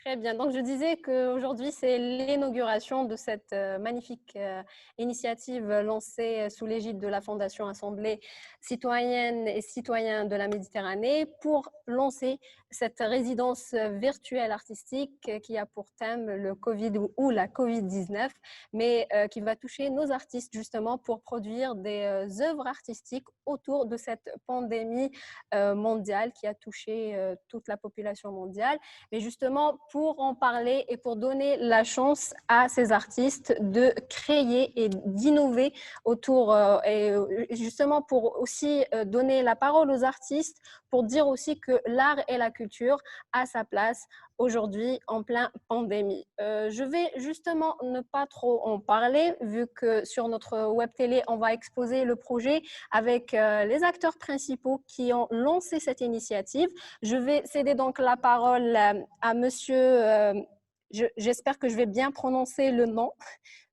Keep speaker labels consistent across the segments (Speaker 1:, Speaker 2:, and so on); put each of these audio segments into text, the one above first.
Speaker 1: Très bien. Donc, je disais qu'aujourd'hui, c'est l'inauguration de cette magnifique initiative lancée sous l'égide de la Fondation Assemblée citoyenne et citoyens de la Méditerranée pour lancer cette résidence virtuelle artistique qui a pour thème le Covid ou la Covid-19, mais qui va toucher nos artistes justement pour produire des œuvres artistiques autour de cette pandémie mondiale qui a touché toute la population mondiale. Mais justement, pour en parler et pour donner la chance à ces artistes de créer et d'innover autour, et justement pour aussi donner la parole aux artistes, pour dire aussi que l'art et la culture a sa place aujourd'hui en plein pandémie. Je vais justement ne pas trop en parler, vu que sur notre web télé, on va exposer le projet avec les acteurs principaux qui ont lancé cette initiative. Je vais céder donc la parole à monsieur, j'espère que je vais bien prononcer le nom,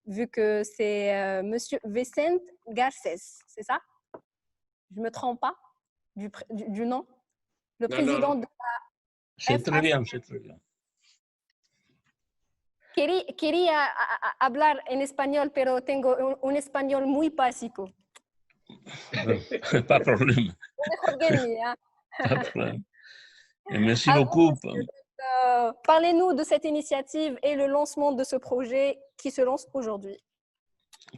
Speaker 1: vu que c'est monsieur Vicente Garcés, c'est ça? Je ne me trompe pas du nom? Le
Speaker 2: Non, non,
Speaker 1: président de
Speaker 2: c'est très
Speaker 1: FAC.
Speaker 2: bien, c'est très bien.
Speaker 1: Quería hablar en español, pero tengo un español muy básico.
Speaker 2: Pas de problème.
Speaker 1: Mejor que el mío.
Speaker 2: Pas de problème. Et merci
Speaker 1: À vous,
Speaker 2: beaucoup.
Speaker 1: monsieur. Parlez-nous de cette initiative et le lancement de ce projet qui se lance aujourd'hui.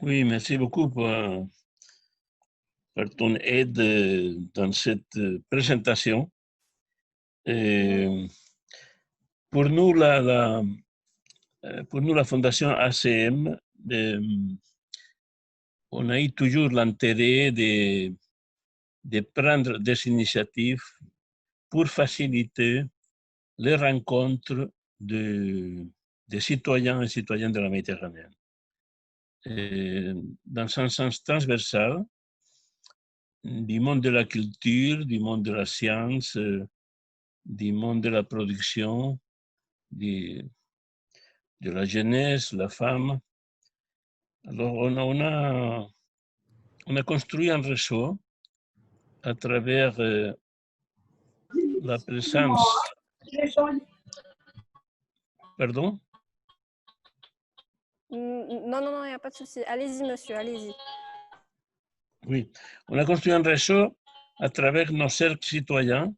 Speaker 2: Oui, merci beaucoup pour ton aide dans cette présentation. Et pour nous, la Fondation ACM, on a eu toujours l'intérêt de prendre des initiatives pour faciliter les rencontres des citoyens et citoyennes de la Méditerranée. Et dans un sens transversal, du monde de la culture, du monde de la science, du monde de la production, de la jeunesse, la femme. Alors, on a construit un réseau à travers la présence. Pardon?
Speaker 1: Non, il n'y a pas de souci. Allez-y, monsieur, allez-y.
Speaker 2: Oui, on a construit un réseau à travers nos cercles citoyens.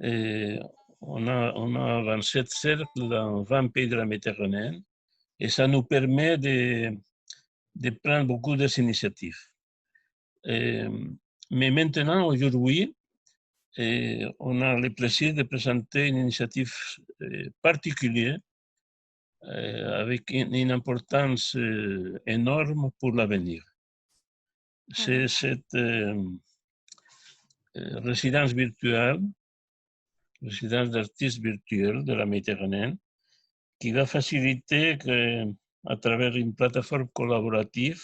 Speaker 2: Et on a 27 cercles dans 20 pays de la Méditerranée et ça nous permet de prendre beaucoup d'initiatives. Mais maintenant, aujourd'hui, on a le plaisir de présenter une initiative particulière avec une importance énorme pour l'avenir. C'est cette résidence virtuelle, résidence d'artistes virtuels de la Méditerranée, qui va faciliter à travers une plateforme collaborative,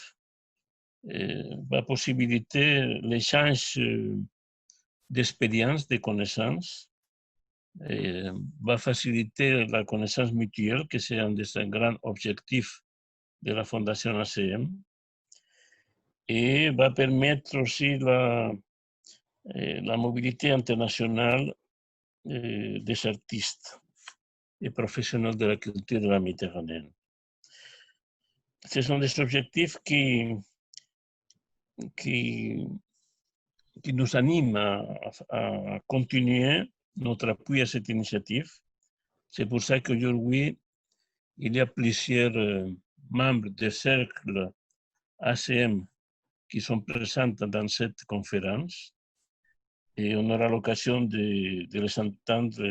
Speaker 2: va possibiliter l'échange d'expériences, de connaissances, va faciliter la connaissance mutuelle, que c'est un des grands objectifs de la Fondation ACM, et va permettre aussi la mobilité internationale des artistes et professionnels de la culture de la Méditerranée. Ce sont des objectifs qui nous animent à continuer notre appui à cette initiative. C'est pour ça qu'aujourd'hui, il y a plusieurs membres des cercles ACM qui sont présents dans cette conférence et on aura l'occasion de les entendre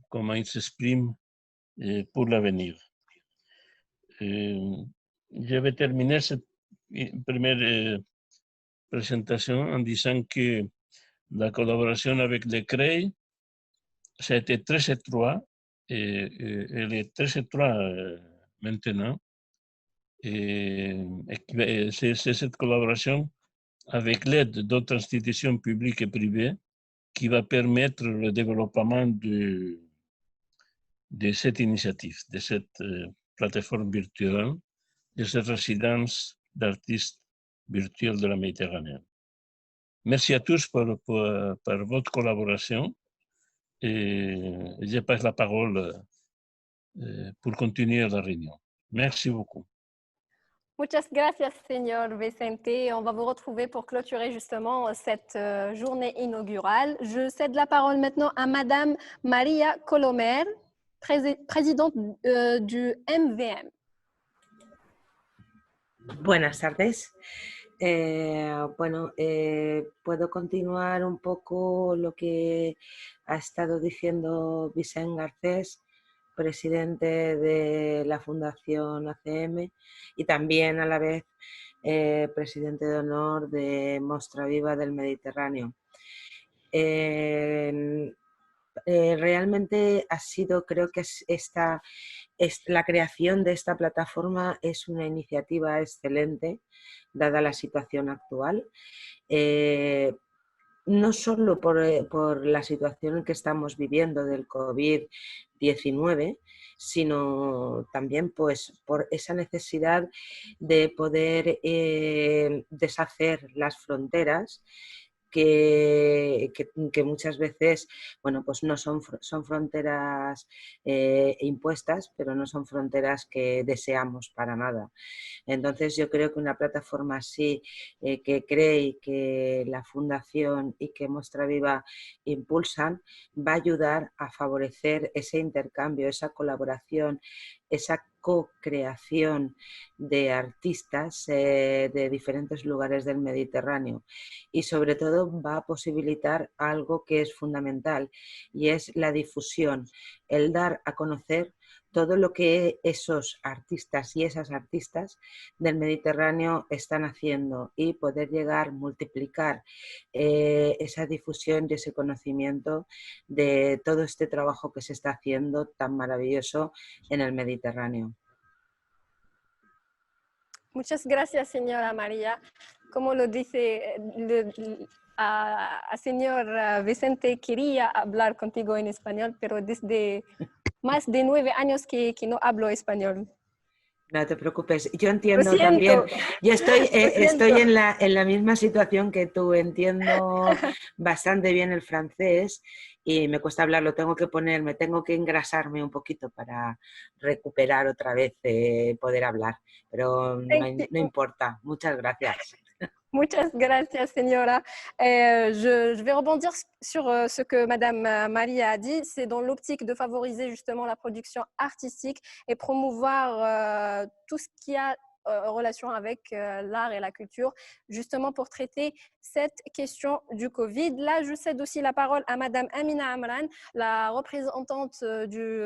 Speaker 2: comment ils s'expriment pour l'avenir. Je vais terminer cette première présentation en disant que la collaboration avec le CREI, ça a été très étroit et elle est très étroite maintenant. Et c'est cette collaboration avec l'aide d'autres institutions publiques et privées qui va permettre le développement de cette initiative, de cette plateforme virtuelle, de cette résidence d'artistes virtuels de la Méditerranée. Merci à tous pour votre collaboration et je passe la parole pour continuer la réunion. Merci beaucoup.
Speaker 1: Muchas gracias, señor Vicente. On va vous retrouver pour clôturer justement cette journée inaugurale. Je cède la parole maintenant à Madame María Colomer, présidente du MVM.
Speaker 3: Buenas tardes. Puedo continuar un poco lo que ha estado diciendo Vicente Garcés, presidente de la Fundación ACM y también a la vez presidente de honor de Mostra Viva del Mediterráneo. Realmente ha sido, creo que la creación de esta plataforma es una iniciativa excelente, dada la situación actual. No solo por la situación que estamos viviendo del COVID-19, sino también pues, por esa necesidad de poder deshacer las fronteras que muchas veces, bueno, pues no son fronteras impuestas, pero no son fronteras que deseamos para nada. Entonces yo creo que una plataforma así que CREE y que la Fundación y que Mostra Viva impulsan va a ayudar a favorecer ese intercambio, esa colaboración, esa co-creación de artistas de diferentes lugares del Mediterráneo y sobre todo va a posibilitar algo que es fundamental y es la difusión, el dar a conocer todo lo que esos artistas y esas artistas del Mediterráneo están haciendo y poder llegar, multiplicar esa difusión y ese conocimiento de todo este trabajo que se está haciendo tan maravilloso en el Mediterráneo.
Speaker 1: Muchas gracias, señora María. Como lo dice señor Vicente, quería hablar contigo en español, pero desde más de 9 años que no hablo español.
Speaker 3: No te preocupes, yo entiendo también, yo estoy en la misma situación que tú, entiendo bastante bien el francés y me cuesta hablarlo, me tengo que engrasarme un poquito para recuperar otra vez poder hablar, pero no importa, muchas gracias.
Speaker 1: Muchas gracias, señora. Je vais rebondir sur ce que Madame Maria a dit. C'est dans l'optique de favoriser justement la production artistique et promouvoir tout ce qui a relation avec l'art et la culture, justement pour traiter cette question du Covid. Là, je cède aussi la parole à Madame Amina Amran, la représentante du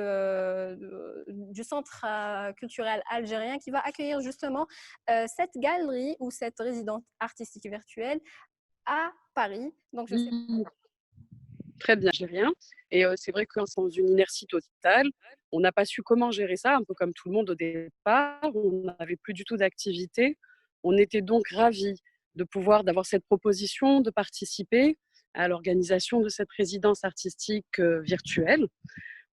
Speaker 1: Centre culturel algérien, qui va accueillir justement cette galerie ou cette résidence artistique virtuelle à Paris. Donc, je sais...
Speaker 4: Très bien, algérien. Et c'est vrai que dans une inertie totale, on n'a pas su comment gérer ça, un peu comme tout le monde au départ. On n'avait plus du tout d'activité. On était donc ravis d'avoir cette proposition, de participer à l'organisation de cette résidence artistique virtuelle.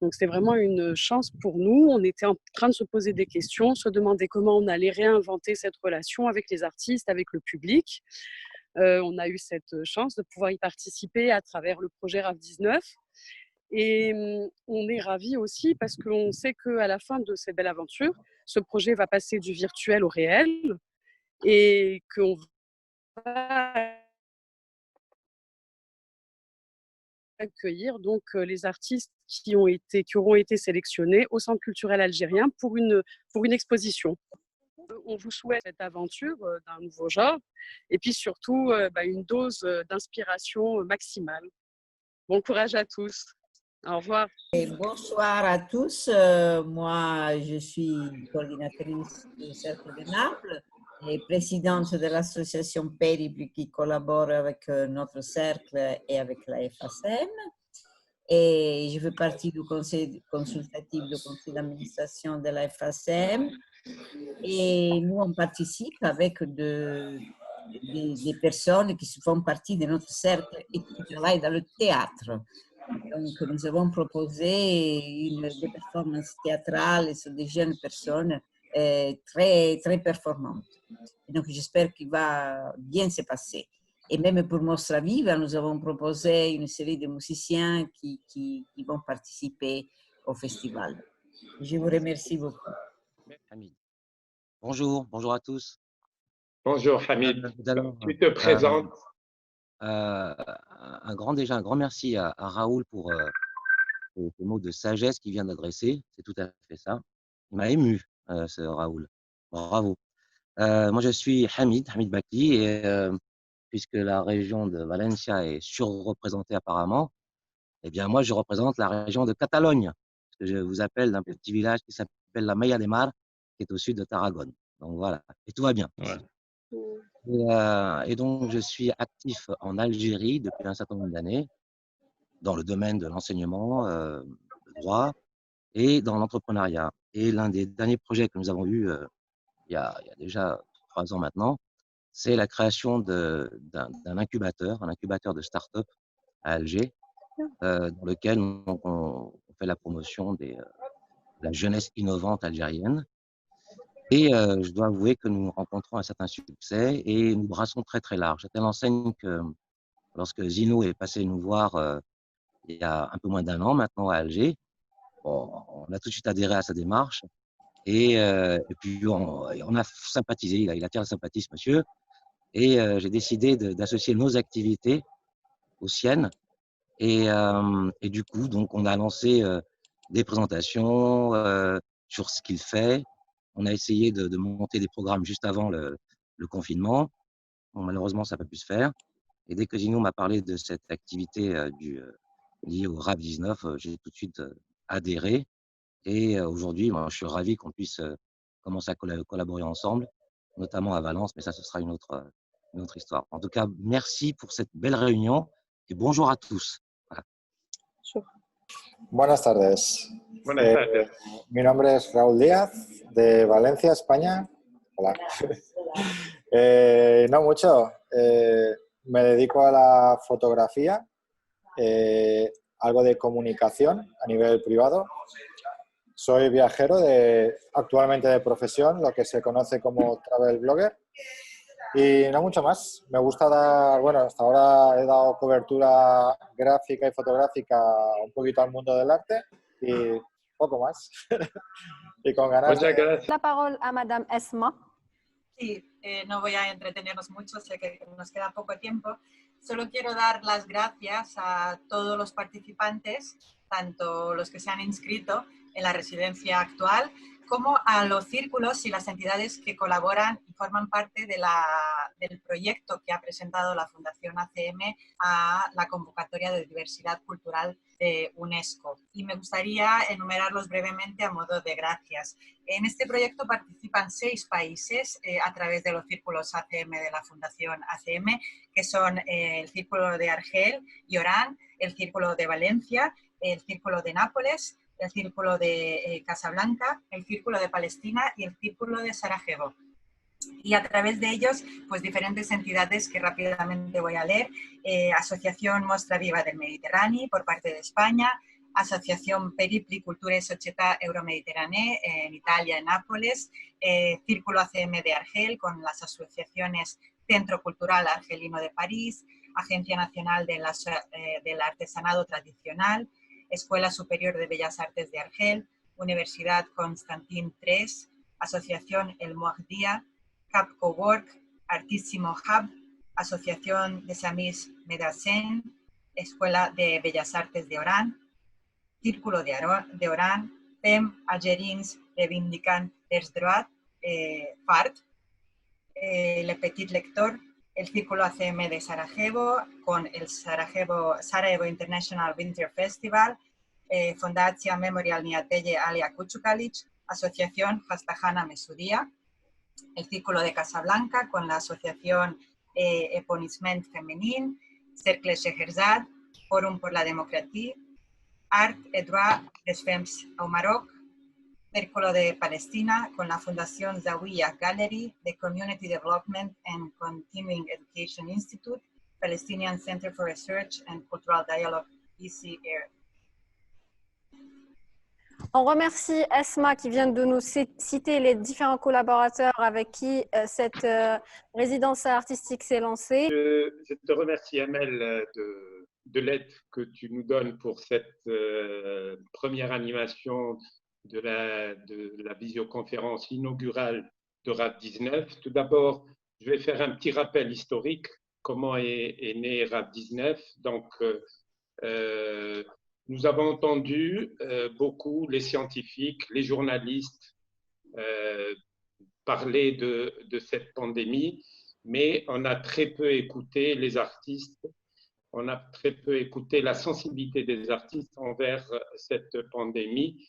Speaker 4: Donc c'est vraiment une chance pour nous. On était en train de se poser des questions, se demander comment on allait réinventer cette relation avec les artistes, avec le public. On a eu cette chance de pouvoir y participer à travers le projet RAF19. Et on est ravis aussi parce qu'on sait qu'à la fin de cette belle aventure, ce projet va passer du virtuel au réel et qu'on va accueillir donc les artistes qui auront été sélectionnés au Centre culturel algérien pour une exposition. On vous souhaite cette aventure d'un nouveau genre et puis surtout une dose d'inspiration maximale. Bon courage à tous. Au revoir.
Speaker 5: Et bonsoir à tous. Moi, je suis coordinatrice du Cercle de Naples et présidente de l'association Périple qui collabore avec notre cercle et avec la FACM. Et je fais partie du conseil consultatif du conseil d'administration de la FACM. Et nous, on participe avec des personnes qui font partie de notre cercle et qui travaillent dans le théâtre. Donc, nous avons proposé des performances théâtrales sur des jeunes personnes très, très performantes. Et donc, j'espère qu'il va bien se passer. Et même pour Mostra Viva, nous avons proposé une série de musiciens qui vont participer au festival. Je vous remercie beaucoup.
Speaker 6: Hamid. Bonjour, bonjour à tous.
Speaker 7: Bonjour Hamid,
Speaker 6: Alors,
Speaker 7: tu te présentes.
Speaker 6: un grand merci à Raoul pour ce mot de sagesse qu'il vient d'adresser. C'est tout à fait ça. Il m'a ému, ce Raoul. Bravo. Moi, je suis Hamid Baki, et puisque la région de Valencia est surreprésentée apparemment, eh bien, moi, je représente la région de Catalogne, que je vous appelle d'un petit village qui s'appelle la Meilla de Mar, qui est au sud de Tarragone. Donc voilà, et tout va bien.
Speaker 2: Ouais.
Speaker 6: Et donc, je suis actif en Algérie depuis un certain nombre d'années, dans le domaine de l'enseignement, le droit et dans l'entrepreneuriat. Et l'un des derniers projets que nous avons eu il y a déjà 3 ans maintenant, c'est la création d'un incubateur, un incubateur de start-up à Alger, dans lequel on fait la promotion de la jeunesse innovante algérienne. Et je dois avouer que nous rencontrons un certain succès et nous brassons très très large. À telle enseigne que lorsque Zino est passé nous voir il y a un peu moins d'1 an maintenant à Alger, on a tout de suite adhéré à sa démarche et puis on a sympathisé, il attire la sympathie ce monsieur, et j'ai décidé d'associer nos activités aux siennes. Et du coup, donc, on a lancé des présentations sur ce qu'il fait. On a essayé de monter des programmes juste avant le confinement. Bon, malheureusement, ça n'a pas pu se faire. Et dès que Zino m'a parlé de cette activité liée au RAP 19, j'ai tout de suite adhéré. Et aujourd'hui, moi, je suis ravi qu'on puisse commencer à collaborer ensemble, notamment à Valence, mais ça, ce sera une autre histoire. En tout cas, merci pour cette belle réunion et bonjour à tous. Voilà.
Speaker 8: Buenas tardes.
Speaker 7: Buenas tardes.
Speaker 8: Mi nombre es Raúl Díaz, de Valencia, España. Hola. No mucho. Me dedico a la fotografía, algo de comunicación a nivel privado. Soy viajero actualmente de profesión, lo que se conoce como travel blogger. Y no mucho más. Me gusta hasta ahora he dado cobertura gráfica y fotográfica un poquito al mundo del arte y poco más. Y con ganas
Speaker 7: Muchas gracias.
Speaker 1: La parole à Madame Esma.
Speaker 9: Sí, no voy a entretenernos mucho, sé que nos queda poco tiempo. Solo quiero dar las gracias a todos los participantes, tanto los que se han inscrito en la residencia actual, como a los círculos y las entidades que colaboran y forman parte del proyecto que ha presentado la Fundación ACM a la convocatoria de diversidad cultural de UNESCO. Y me gustaría enumerarlos brevemente a modo de gracias. En este proyecto participan 6 países a través de los círculos ACM de la Fundación ACM, que son el Círculo de Argel y Orán, el Círculo de Valencia, el Círculo de Nápoles, el Círculo de Casablanca, el Círculo de Palestina y el Círculo de Sarajevo. Y a través de ellos, pues diferentes entidades que rápidamente voy a leer. Asociación Mostra Viva del Mediterráneo por parte de España, Asociación Peripli Cultura y Società Euromediterranee en Italia, en Nápoles, Círculo ACM de Argel con las asociaciones Centro Cultural Argelino de París, Agencia Nacional del Artesanado Tradicional, Escuela Superior de Bellas Artes de Argel, Universidad Constantin III, Asociación El Moagdia, Cap Cowork, Artissimo Hub, Asociación de Samis Medasen, Escuela de Bellas Artes de Orán, Círculo de Orán, PEM Algerins Reivindicant els Droits, FART, Le Petit Lector, el Círculo ACM de Sarajevo con el Sarajevo International Winter Festival, Fondacja Memorial Niateye Alia Kuchukalic, Asociación Hastajana Mesudia, el Círculo de Casablanca con la Asociación Eponisment Feminin, Cercle Scheherazade, Fórum por la Democracia, Art et Droit des Femmes au Maroc, Círculo de Palestina con la Fundación Zawiya Gallery, The Community Development and Continuing Education Institute, Palestinian Center for Research and Cultural Dialogue, ECR.
Speaker 1: On remercie Esma qui vient de nous citer les différents collaborateurs avec qui cette résidence artistique s'est lancée.
Speaker 7: Je te remercie, Amel, de l'aide que tu nous donnes pour cette première animation de la visioconférence inaugurale de RAD 19. Tout d'abord, je vais faire un petit rappel historique. Comment est né RAD 19? Donc, nous avons entendu beaucoup les scientifiques, les journalistes parler de cette pandémie, mais on a très peu écouté les artistes, on a très peu écouté la sensibilité des artistes envers cette pandémie.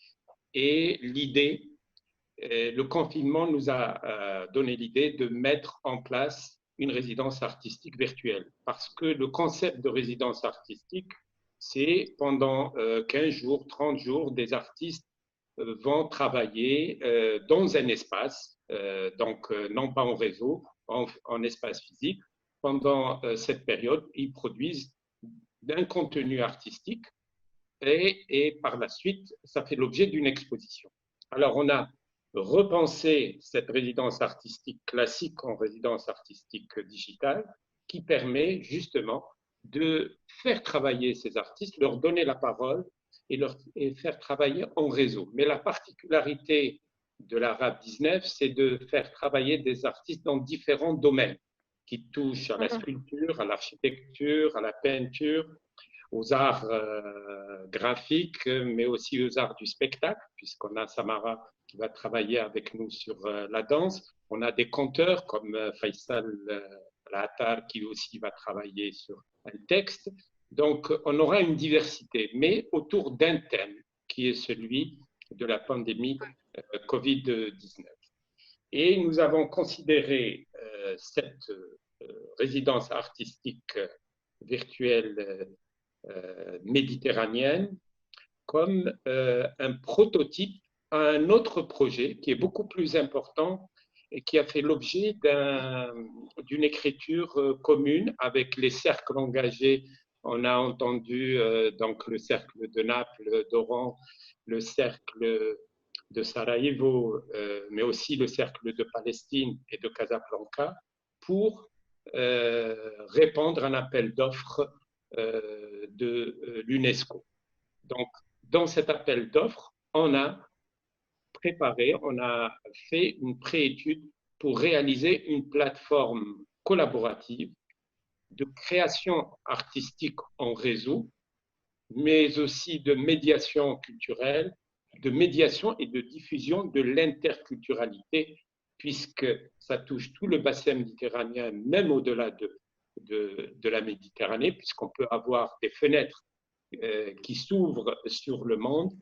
Speaker 7: Et l'idée, le confinement nous a donné l'idée de mettre en place une résidence artistique virtuelle. Parce que le concept de résidence artistique, c'est pendant 15 jours, 30 jours, des artistes vont travailler dans un espace, donc non pas en réseau, en espace physique. Pendant cette période, ils produisent un contenu artistique et par la suite, ça fait l'objet d'une exposition. Alors, on a repensé cette résidence artistique classique en résidence artistique digitale qui permet justement de faire travailler ces artistes, leur donner la parole et faire travailler en réseau. Mais la particularité de la RAD 19, c'est de faire travailler des artistes dans différents domaines qui touchent à la sculpture, à l'architecture, à la peinture, aux arts graphiques, mais aussi aux arts du spectacle, puisqu'on a Samara qui va travailler avec nous sur la danse. On a des conteurs comme Faisal Lahattar qui aussi va travailler sur un texte. Donc, on aura une diversité, mais autour d'un thème qui est celui de la pandémie Covid-19. Et nous avons considéré cette résidence artistique virtuelle méditerranéenne comme un prototype à un autre projet qui est beaucoup plus important et qui a fait l'objet d'une écriture commune avec les cercles engagés. On a entendu donc le cercle de Naples, d'Oran, le cercle de Sarajevo, mais aussi le cercle de Palestine et de Casablanca pour répondre à un appel d'offres de l'UNESCO. Donc, dans cet appel d'offres, on a fait une préétude pour réaliser une plateforme collaborative de création artistique en réseau, mais aussi de médiation culturelle, de médiation et de diffusion de l'interculturalité, puisque ça touche tout le bassin méditerranéen, même au-delà de la Méditerranée, puisqu'on peut avoir des fenêtres qui s'ouvrent sur le monde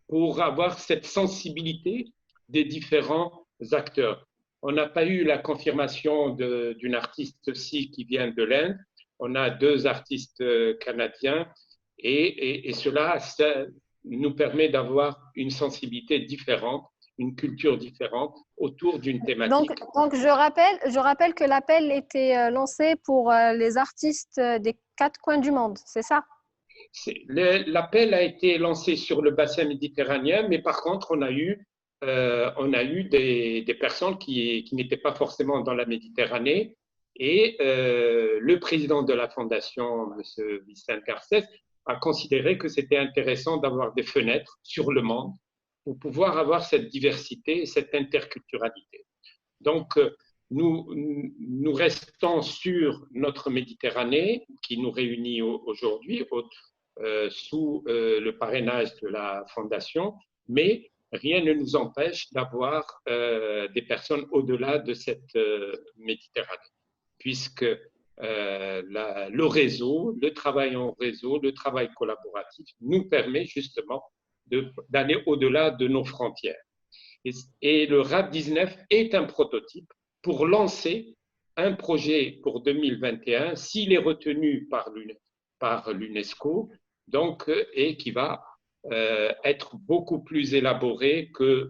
Speaker 7: pour avoir cette sensibilité des différents acteurs. On n'a pas eu la confirmation d'une artiste aussi qui vient de l'Inde. On a 2 artistes canadiens et cela ça nous permet d'avoir une sensibilité différente, une culture différente autour d'une thématique.
Speaker 1: Donc je rappelle que l'appel était lancé pour les artistes des 4 coins du monde, c'est ça?
Speaker 7: L'appel a été lancé sur le bassin méditerranéen, mais par contre, on a eu des personnes qui n'étaient pas forcément dans la Méditerranée. Et le président de la fondation, M. Vicente Garcés, a considéré que c'était intéressant d'avoir des fenêtres sur le monde pour pouvoir avoir cette diversité et cette interculturalité. Donc, nous restons sur notre Méditerranée qui nous réunit aujourd'hui sous le parrainage de la Fondation, mais rien ne nous empêche d'avoir des personnes au-delà de cette Méditerranée, puisque le réseau, le travail en réseau, le travail collaboratif nous permet justement d'aller au-delà de nos frontières. Et le RAD 19 est un prototype pour lancer un projet pour 2021, s'il est retenu par l'UNESCO, donc, et qui va être beaucoup plus élaboré que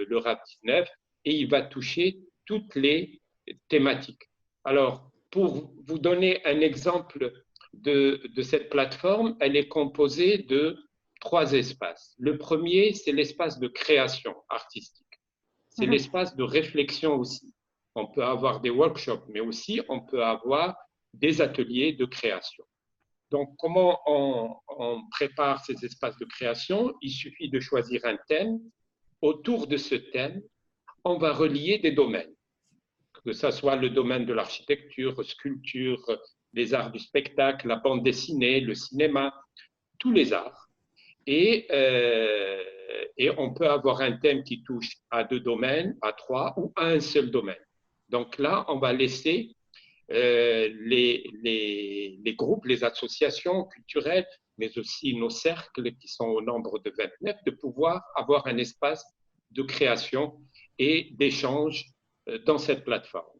Speaker 7: le RAD 19, et il va toucher toutes les thématiques. Alors, pour vous donner un exemple de cette plateforme, elle est composée de 3 espaces. Le premier, c'est l'espace de création artistique. C'est l'espace de réflexion aussi. On peut avoir des workshops, mais aussi on peut avoir des ateliers de création. Donc, comment on prépare ces espaces de création? Il suffit de choisir un thème. Autour de ce thème, on va relier des domaines, que ce soit le domaine de l'architecture, sculpture, les arts du spectacle, la bande dessinée, le cinéma, tous les arts. Et on peut avoir un thème qui touche à 2 domaines, à 3 ou à un seul domaine. Donc là, on va laisser les groupes, les associations culturelles, mais aussi nos cercles qui sont au nombre de 29, de pouvoir avoir un espace de création et d'échange dans cette plateforme.